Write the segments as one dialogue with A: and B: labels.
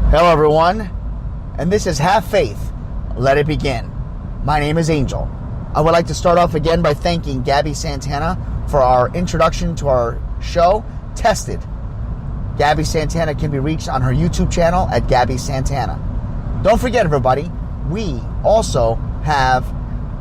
A: Hello everyone, and this is Have Faith, Let It Begin. My name is Angel. I would like to start off again by thanking GABBIE Santana for our introduction to our show, Tested. GABBIE Santana can be reached on her YouTube channel at GABBIE Santana. Don't forget everybody, we also have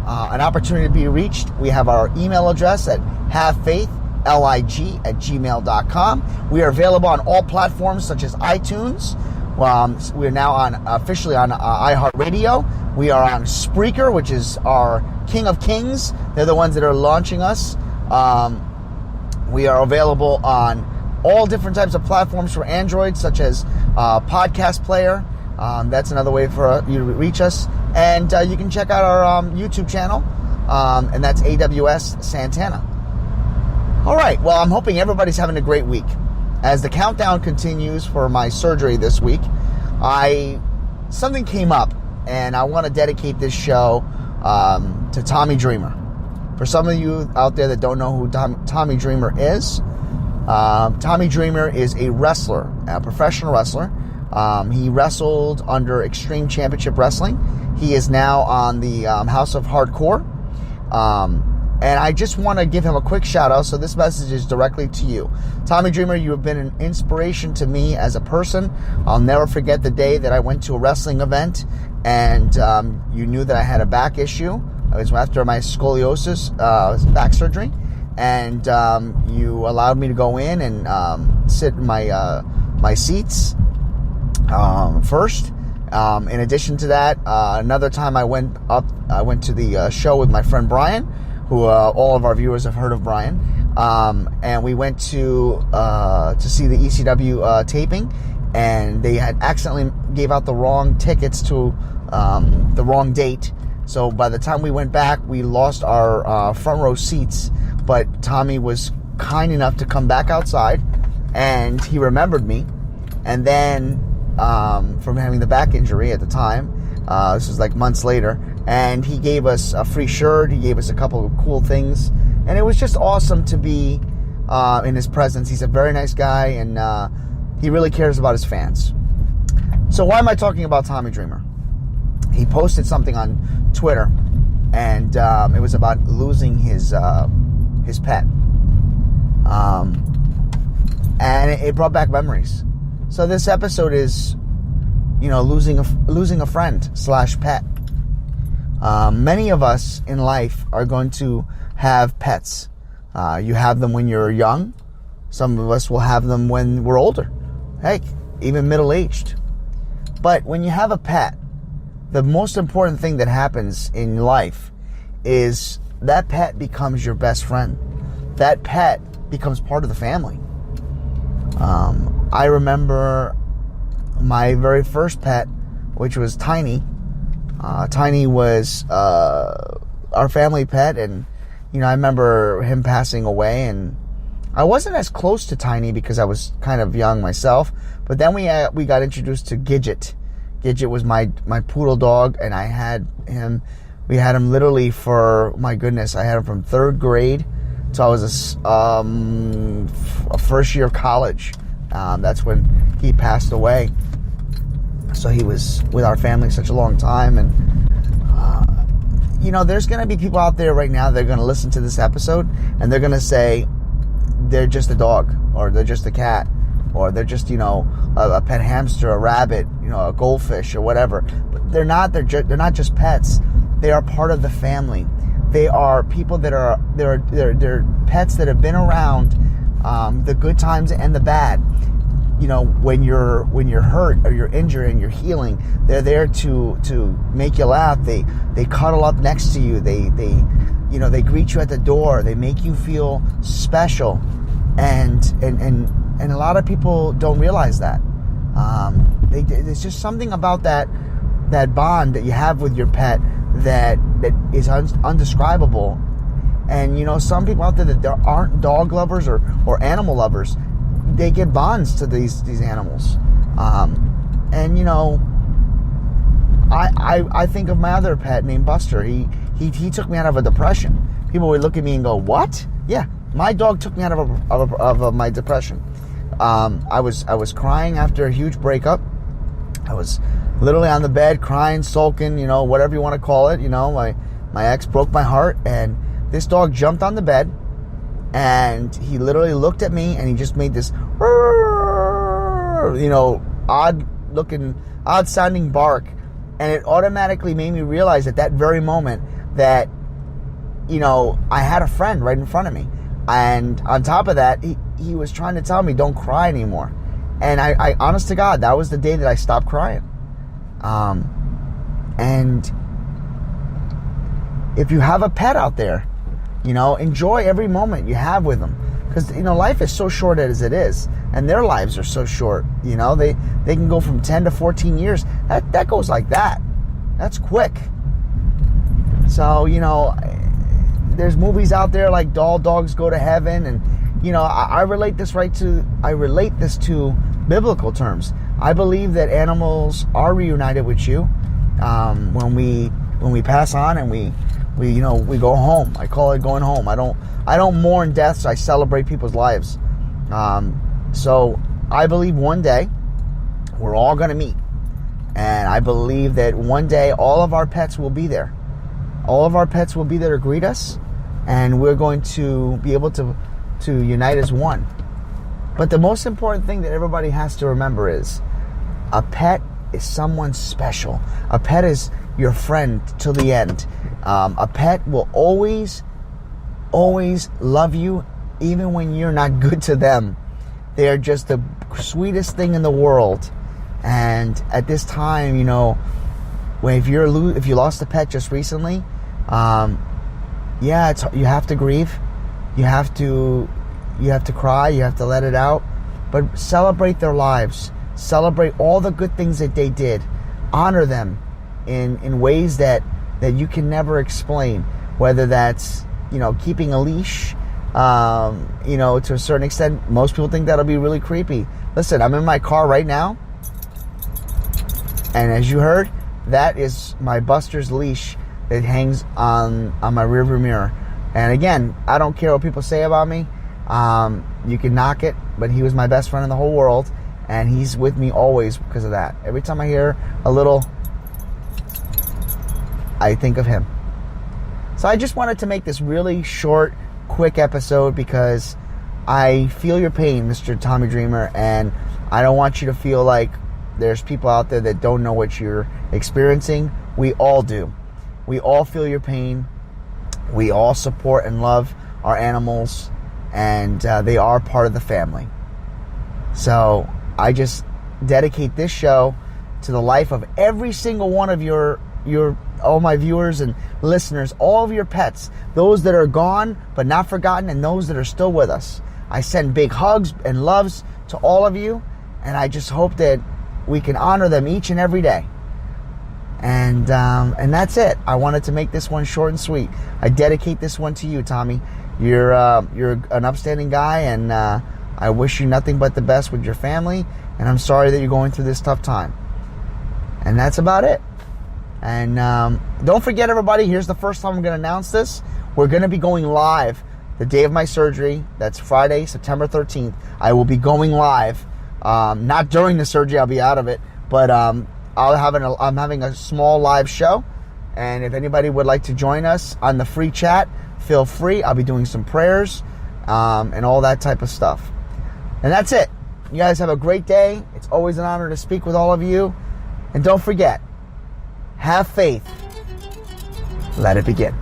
A: an opportunity to be reached. We have our email address at havefaithlig@gmail.com. We are available on all platforms such as iTunes. We're now officially on iHeartRadio. We are on Spreaker, which is our King of Kings. They're the ones that are launching us. We are available on all different types of platforms for Android, such as Podcast Player. That's another way for you to reach us. And you can check out our YouTube channel, and that's AWS Santana. All right. Well, I'm hoping everybody's having a great week. As the countdown continues for my surgery this week, something came up, and I want to dedicate this show to Tommy Dreamer. For some of you out there that don't know who Tommy Dreamer is, Tommy Dreamer is a wrestler, a professional wrestler. He wrestled under Extreme Championship Wrestling. He is now on the House of Hardcore. And I just want to give him a quick shout out. So this message is directly to you. Tommy Dreamer, you have been an inspiration to me as a person. I'll never forget the day that I went to a wrestling event and you knew that I had a back issue. It was after my scoliosis back surgery. And you allowed me to go in and sit in my seats first. In addition to that, another time I went to the show with my friend Brian, who all of our viewers have heard of Brian, and we went to see the ECW taping, and they had accidentally gave out the wrong tickets to the wrong date. So by the time we went back, we lost our front row seats. But Tommy was kind enough to come back outside, and he remembered me. And then from having the back injury at the time, this was like months later, and he gave us a free shirt. He gave us a couple of cool things, and it was just awesome to be in his presence. He's a very nice guy, and he really cares about his fans. So why am I talking about Tommy Dreamer? He posted something on Twitter, and it was about losing his pet, and it brought back memories. So this episode is, losing a friend / pet. Many of us in life are going to have pets. You have them when you're young. Some of us will have them when we're older. Heck, even middle-aged. But when you have a pet, the most important thing that happens in life is that pet becomes your best friend. That pet becomes part of the family. I remember my very first pet, which was Tiny. Tiny was our family pet, and I remember him passing away, and I wasn't as close to Tiny because I was kind of young myself. But then we got introduced to Gidget. Gidget was my poodle dog, and I had him. We had him literally for, my goodness, I had him from 3rd grade till I was a first year of college. That's when he passed away. So he was with our family such a long time. And, there's going to be people out there right now that are going to listen to this episode, and they're going to say they're just a dog, or they're just a cat, or they're just, a pet hamster, a rabbit, a goldfish, or whatever. But they're not. They're not just pets. They are part of the family. They are people that are they're pets that have been around the good times and the bad. When you're hurt or you're injured and you're healing, they're there to make you laugh. They cuddle up next to you. They greet you at the door. They make you feel special, and a lot of people don't realize that. There's just something about that bond that you have with your pet that is undescribable. And some people out there that aren't dog lovers or animal lovers, they get bonds to these animals. I think of my other pet named Buster. He took me out of a depression. People would look at me and go, "What?" Yeah, my dog took me out of my depression. I was crying after a huge breakup. I was literally on the bed crying, sulking, whatever you want to call it. My ex broke my heart, and this dog jumped on the bed, and he literally looked at me, and he just made this, odd sounding bark. And it automatically made me realize at that very moment that, I had a friend right in front of me. And on top of that, he was trying to tell me, don't cry anymore. And I honest to God, that was the day that I stopped crying. And if you have a pet out there, enjoy every moment you have with them. Because, life is so short as it is. And their lives are so short. They can go from 10 to 14 years. That goes like that. That's quick. So, there's movies out there like All Dogs Go to Heaven. And, I relate this to biblical terms. I believe that animals are reunited with you when we pass on and we go home. I call it going home. I don't mourn deaths. I celebrate people's lives. So I believe one day we're all going to meet, and I believe that one day all of our pets will be there. All of our pets will be there to greet us, and we're going to be able to unite as one. But the most important thing that everybody has to remember is a pet is someone special. A pet is your friend till the end. A pet will always love you even when you're not good to them. They are just the sweetest thing in the world. And at this time, if you lost a pet just recently, you have to grieve. You have to cry. You have to let it out. But celebrate their lives. Celebrate all the good things that they did. Honor them in ways that you can never explain. Whether that's keeping a leash, to a certain extent. Most people think that'll be really creepy. Listen, I'm in my car right now, and as you heard, that is my Buster's leash that hangs on my rearview mirror. And again, I don't care what people say about me. You can knock it, but he was my best friend in the whole world, and he's with me always because of that. Every time I hear a little, I think of him. So I just wanted to make this really short, quick episode because I feel your pain, Mr. Tommy Dreamer, and I don't want you to feel like there's people out there that don't know what you're experiencing. We all do. We all feel your pain. We all support and love our animals, and they are part of the family. So I just dedicate this show to the life of every single one of your all my viewers and listeners, all of your pets, those that are gone but not forgotten, and those that are still with us. I send big hugs and loves to all of you, and I just hope that we can honor them each and every day. And that's it. I wanted to make this one short and sweet. I dedicate this one to you, Tommy. You're an upstanding guy, and I wish you nothing but the best with your family, and I'm sorry that you're going through this tough time. And that's about it. And don't forget, everybody, here's the first time I'm going to announce this. We're going to be going live the day of my surgery. That's Friday, September 13th. I will be going live. Not during the surgery. I'll be out of it. But I'm having a small live show. And if anybody would like to join us on the free chat, feel free. I'll be doing some prayers and all that type of stuff. And that's it. You guys have a great day. It's always an honor to speak with all of you. And don't forget, have faith. Let it begin.